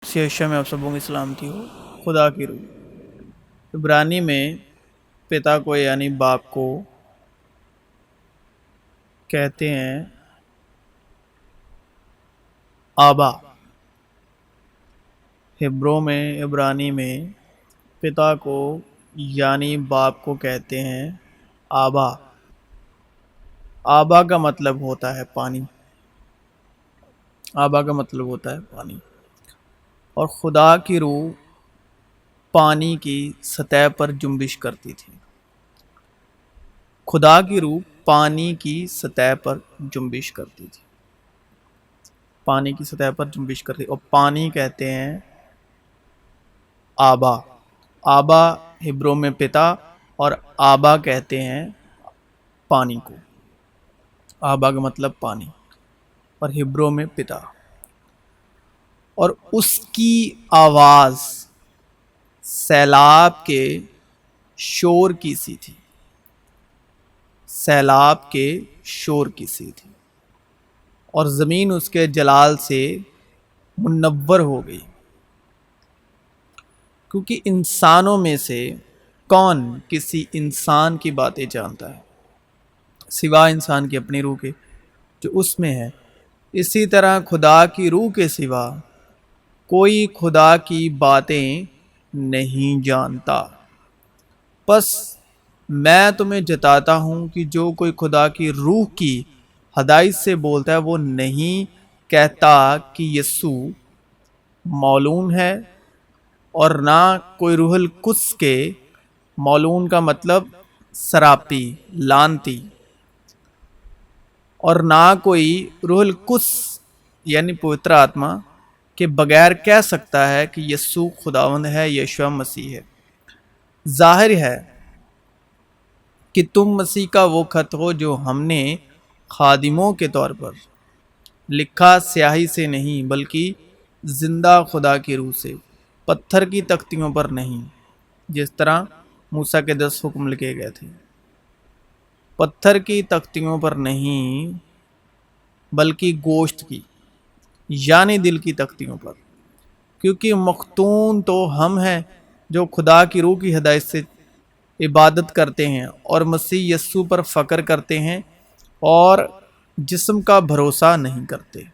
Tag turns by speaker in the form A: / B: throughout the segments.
A: सियाशा में आप सबों की सलामती हो। खुदा की रूह इब्रानी में पिता को यानी बाप को कहते हैं आबा। हिब्रू में इब्रानी में पिता को यानी बाप को कहते हैं आबा। आबा का मतलब होता है पानी। आबा का मतलब होता है पानी। और खुदा की रूह पानी की सतह पर जुम्बिश करती थी। खुदा की रूह पानी की सतह पर जुम्बिश करती थी। पानी की सतह पर जुम्बिश करती और पानी कहते हैं आबा। आबा हिब्रू में पिता और आबा कहते हैं पानी को। आबा का मतलब पानी और हिब्रू में पिता। और उसकी आवाज़ सैलाब के शोर की सी थी। सैलाब के शोर की सी थी और ज़मीन उसके जलाल से मुनव्वर हो गई। क्योंकि इंसानों में से कौन किसी इंसान की बातें जानता है सिवा इंसान की अपनी रूह के जो उसमें है। इसी तरह खुदा की रूह के सिवा कोई खुदा की बातें नहीं जानता। बस मैं तुम्हें जताता हूँ कि जो कोई खुदा की रूह की हदायत से बोलता है वो नहीं कहता कि यीशु मौलून है, और ना कोई रूहुल कुद्स के। मौलून का मतलब सरापी, लानती। और ना कोई रूहुल कुद्स यानी पवित्र आत्मा के बगैर कह सकता है कि यीशु खुदावंद है, यीशु मसीह है। जाहिर है कि तुम मसीह का वो खत हो जो हमने खादिमों के तौर पर लिखा, स्याही से नहीं बल्कि जिंदा खुदा की रूह से, पत्थर की तख्तियों पर नहीं, जिस तरह मूसा के 10 हुक्म लिखे गए थे। पत्थर की तख्तियों पर नहीं बल्कि गोश्त की यानी दिल की तख्तियों पर। क्योंकि मख्तून तो हम हैं जो खुदा की रूह की हिदायत से इबादत करते हैं और मसीह यस्सु पर फ़क्र करते हैं और जिस्म का भरोसा नहीं करते।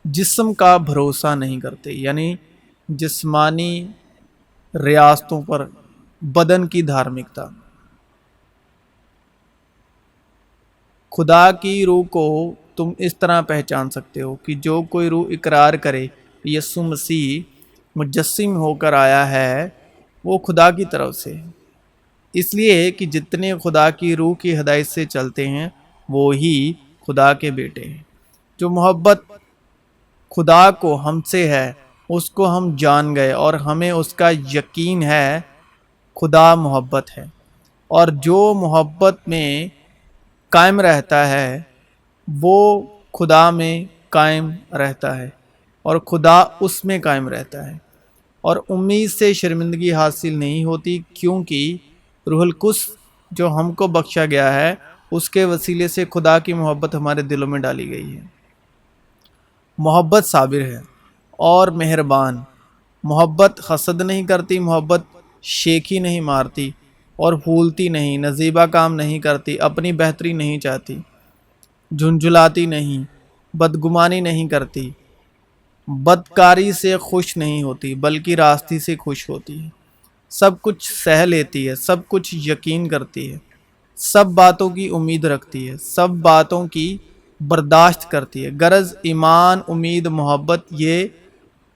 A: जिस्म का भरोसा नहीं करते यानी जिस्मानी रियासतों पर, बदन की धार्मिकता। खुदा की रूह को तुम इस तरह पहचान सकते हो कि जो कोई रूह इकरार करे यीशु मसीह मुजस्सिम होकर आया है वो खुदा की तरफ से है। इसलिए कि जितने खुदा की रूह की हिदायत से चलते हैं वो ही खुदा के बेटे हैं। जो मोहब्बत खुदा को हमसे है उसको हम जान गए और हमें उसका यकीन है। खुदा मोहब्बत है और जो मोहब्बत में कायम रहता है वो खुदा में कायम रहता है और खुदा उसमें कायम रहता है। और उम्मीद से शर्मिंदगी हासिल नहीं होती, क्योंकि रूहुल कुद्स जो हमको बख्शा गया है उसके वसीले से खुदा की मोहब्बत हमारे दिलों में डाली गई है। मोहब्बत साबिर है और मेहरबान। मोहब्बत हसद नहीं करती, मोहब्बत शेखी नहीं मारती और भूलती नहीं, नजीबा काम नहीं करती, अपनी बेहतरी नहीं चाहती, झुंझुलाती नहीं, बदगुमानी नहीं करती, बदकारी से खुश नहीं होती बल्कि रास्ती से खुश होती है, सब कुछ सह लेती है, सब कुछ यकीन करती है, सब बातों की उम्मीद रखती है, सब बातों की बर्दाश्त करती है। गरज ईमान, उम्मीद, मोहब्बत ये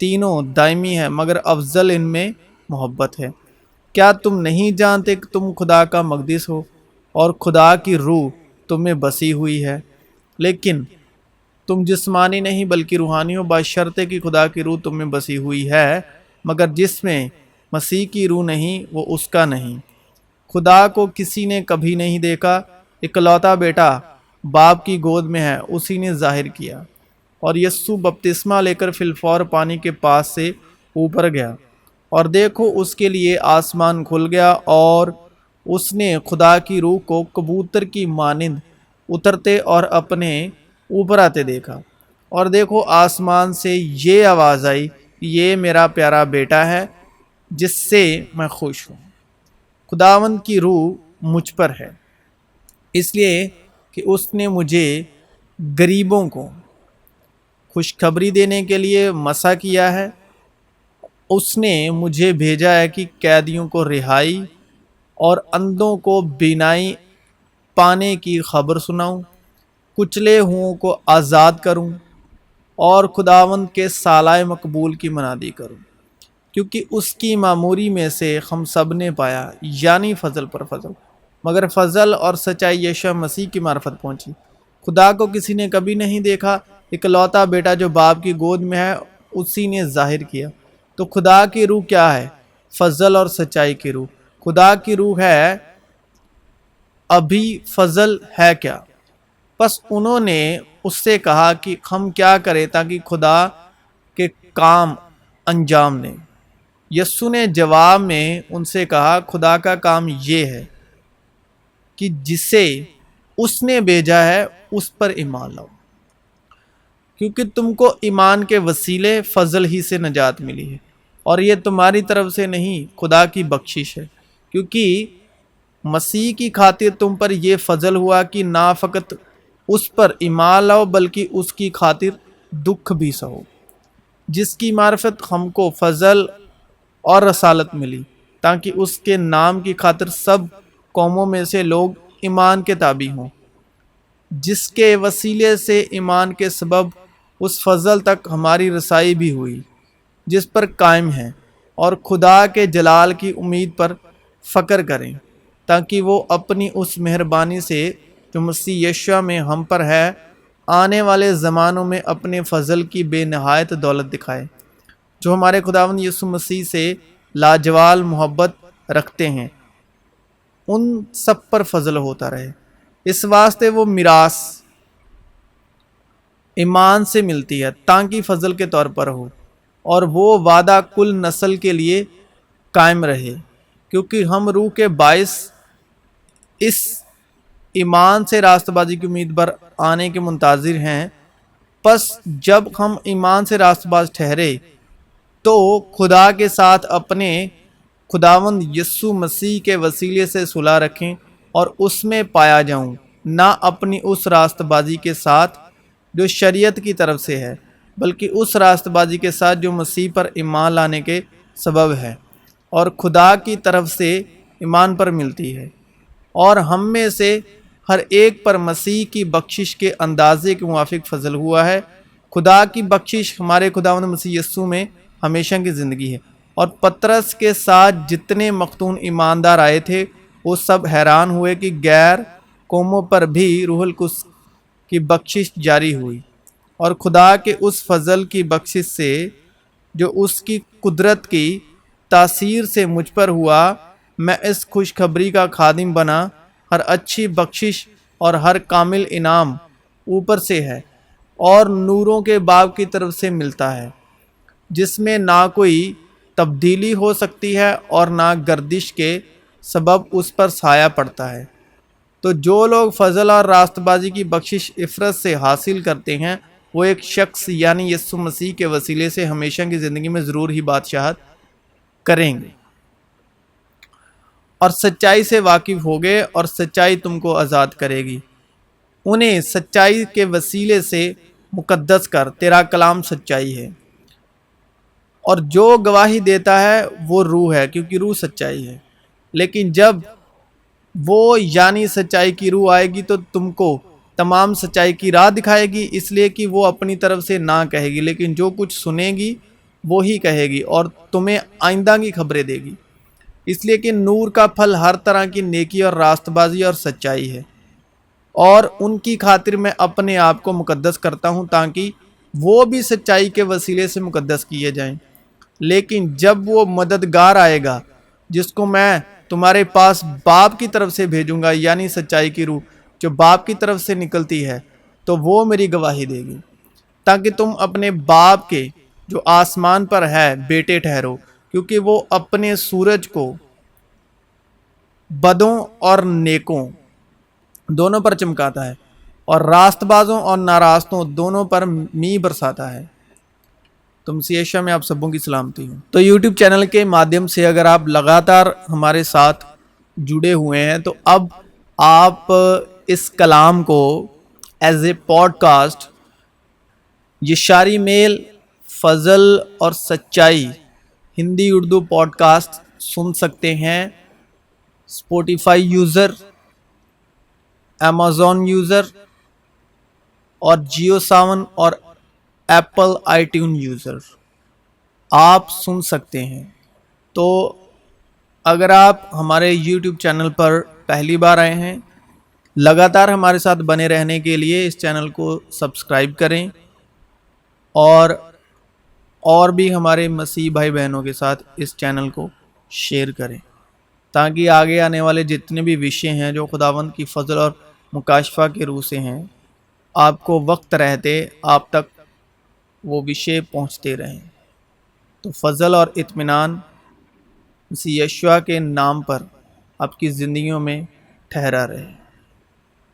A: तीनों दायमी है मगर अफजल इनमें मोहब्बत है। क्या तुम नहीं जानते कि तुम खुदा का मक़दिस हो और खुदा की रूह तुम में बसी हुई है? लेकिन तुम जिस्मानी नहीं बल्कि रूहानी हो, बशर्ते कि खुदा की रूह तुम में बसी हुई है। मगर जिसमें मसीह की रूह नहीं वो उसका नहीं। खुदा को किसी ने कभी नहीं देखा, इकलौता बेटा बाप की गोद में है उसी ने जाहिर किया। और यस्सु बपतिस्मा लेकर फिलफौर पानी के पास से ऊपर गया और देखो उसके लिए आसमान खुल गया और उसने खुदा की रूह को कबूतर की मानिंद उतरते और अपने ऊपर आते देखा। और देखो आसमान से ये आवाज़ आई یہ میرا پیارا بیٹا ہے جس سے میں خوش ہوں۔ خداوند کی روح مجھ پر ہے، اس لیے کہ اس نے مجھے غریبوں کو خوشخبری دینے کے لیے مسا کیا ہے۔ اس نے مجھے بھیجا ہے کہ قیدیوں کو رہائی اور اندھوں کو بینائی پانے کی خبر سناؤں، کچلے ہوں کو آزاد کروں، اور خداوند کے سالہ مقبول کی منادی کروں، کیونکہ اس کی معموری میں سے ہم سب نے پایا، یعنی فضل پر فضل، مگر فضل اور سچائی یشوع مسیح کی معرفت پہنچی۔ خدا کو کسی نے کبھی نہیں دیکھا، اکلوتا بیٹا جو باپ کی گود میں ہے اسی نے ظاہر کیا۔ تو خدا کی روح کیا ہے؟ فضل اور سچائی کی روح۔ خدا کی روح ہے، ابھی فضل ہے کیا؟ پس انہوں نے اس سے کہا کہ ہم کیا کریں تاکہ خدا کے کام انجام دیں۔ یسوع نے جواب میں ان سے کہا، خدا کا کام یہ ہے کہ جسے اس نے بھیجا ہے اس پر ایمان لاؤ، کیونکہ تم کو ایمان کے وسیلے فضل ہی سے نجات ملی ہے، اور یہ تمہاری طرف سے نہیں، خدا کی بخشش ہے۔ کیونکہ مسیح کی خاطر تم پر یہ فضل ہوا کہ نہ فقط اس پر ایمان لاؤ بلکہ اس کی خاطر دکھ بھی سہو، جس کی معرفت ہم کو فضل اور رسالت ملی، تاکہ اس کے نام کی خاطر سب قوموں میں سے لوگ ایمان کے تابع ہوں، جس کے وسیلے سے ایمان کے سبب اس فضل تک ہماری رسائی بھی ہوئی جس پر قائم ہیں، اور خدا کے جلال کی امید پر فخر کریں، تاکہ وہ اپنی اس مہربانی سے جو مسیح یشوع میں ہم پر ہے، آنے والے زمانوں میں اپنے فضل کی بے نہایت دولت دکھائے، جو ہمارے خداوند یسوع مسیح سے لاجوال محبت رکھتے ہیں، ان سب پر فضل ہوتا رہے۔ اس واسطے وہ میراث ایمان سے ملتی ہے تاکہ فضل کے طور پر ہو، اور وہ وعدہ کل نسل کے لیے قائم رہے، کیونکہ ہم روح کے باعث اس ایمان سے راست بازی کی امید پر آنے کے منتظر ہیں۔ پس جب ہم ایمان سے راست باز ٹھہرے تو خدا کے ساتھ اپنے خداوند یسوع مسیح کے وسیلے سے صلح رکھیں، اور اس میں پایا جاؤں، نہ اپنی اس راست بازی کے ساتھ جو شریعت کی طرف سے ہے، بلکہ اس راست بازی کے ساتھ جو مسیح پر ایمان لانے کے سبب ہے اور خدا کی طرف سے ایمان پر ملتی ہے، اور ہم میں سے ہر ایک پر مسیح کی بخشش کے اندازے کے موافق فضل ہوا ہے۔ خدا کی بخشش ہمارے خداوند مسیح یسوع میں ہمیشہ کی زندگی ہے۔ اور پطرس کے ساتھ جتنے مختون ایماندار آئے تھے وہ سب حیران ہوئے کہ غیر قوموں پر بھی روح القدس کی بخشش جاری ہوئی، اور خدا کے اس فضل کی بخشش سے جو اس کی قدرت کی تاثیر سے مجھ پر ہوا، میں اس خوشخبری کا خادم بنا۔ ہر اچھی بخشش اور ہر کامل انعام اوپر سے ہے اور نوروں کے باپ کی طرف سے ملتا ہے، جس میں نہ کوئی تبدیلی ہو سکتی ہے اور نہ گردش کے سبب اس پر سایہ پڑتا ہے۔ تو جو لوگ فضل اور راست بازی کی بخشش افرت سے حاصل کرتے ہیں، وہ ایک شخص یعنی یسوع مسیح کے وسیلے سے ہمیشہ کی زندگی میں ضرور ہی بادشاہت کریں گے، اور سچائی سے واقف ہوگے، اور سچائی تم کو آزاد کرے گی۔ انہیں سچائی کے وسیلے سے مقدس کر، تیرا کلام سچائی ہے، اور جو گواہی دیتا ہے وہ روح ہے، کیونکہ روح سچائی ہے۔ لیکن جب وہ یعنی سچائی کی روح آئے گی تو تم کو تمام سچائی کی راہ دکھائے گی، اس لیے کہ وہ اپنی طرف سے نہ کہے گی، لیکن جو کچھ سنے گی وہی کہے گی، اور تمہیں آئندہ کی خبریں دے گی۔ اس لیے کہ نور کا پھل ہر طرح کی نیکی اور راست بازی اور سچائی ہے، اور ان کی خاطر میں اپنے آپ کو مقدس کرتا ہوں تاکہ وہ بھی سچائی کے وسیلے سے مقدس کیے جائیں۔ لیکن جب وہ مددگار آئے گا جس کو میں تمہارے پاس باپ کی طرف سے بھیجوں گا، یعنی سچائی کی روح جو باپ کی طرف سے نکلتی ہے، تو وہ میری گواہی دے گی، تاکہ تم اپنے باپ کے جو آسمان پر ہے بیٹے ٹھہرو، کیونکہ وہ اپنے سورج کو بدوں اور نیکوں دونوں پر چمکاتا ہے، اور راست بازوں اور ناراستوں دونوں پر می برساتا ہے۔ तो मसीह यीशु में आप सबों की सलामती हो। तो यूट्यूब चैनल के माध्यम से अगर आप लगातार हमारे साथ जुड़े हुए हैं तो अब आप इस कलाम को एज ए पॉडकास्ट यशारी मेल, फजल और सच्चाई हिंदी उर्दू पॉडकास्ट सुन सकते हैं। स्पॉटिफाई यूज़र, अमेज़ॉन यूज़र और जियो सावन और एप्पल आईट्यून यूज़र आप सुन सकते हैं। तो अगर आप हमारे यूट्यूब चैनल पर पहली बार आए हैं, लगातार हमारे साथ बने रहने के लिए इस चैनल को सब्सक्राइब करें और भी हमारे मसीह भाई बहनों के साथ इस चैनल को शेयर करें, ताकि आगे आने वाले जितने भी विषय हैं जो खुदावंद की फजल और मुकाशफा के रूह से हैं, आपको वक्त रहते आप तक वो विषय पहुंचते रहें। तो फजल और इत्मीनान मसीह यीशु के नाम पर आपकी ज़िंदगियों में ठहरा रहे।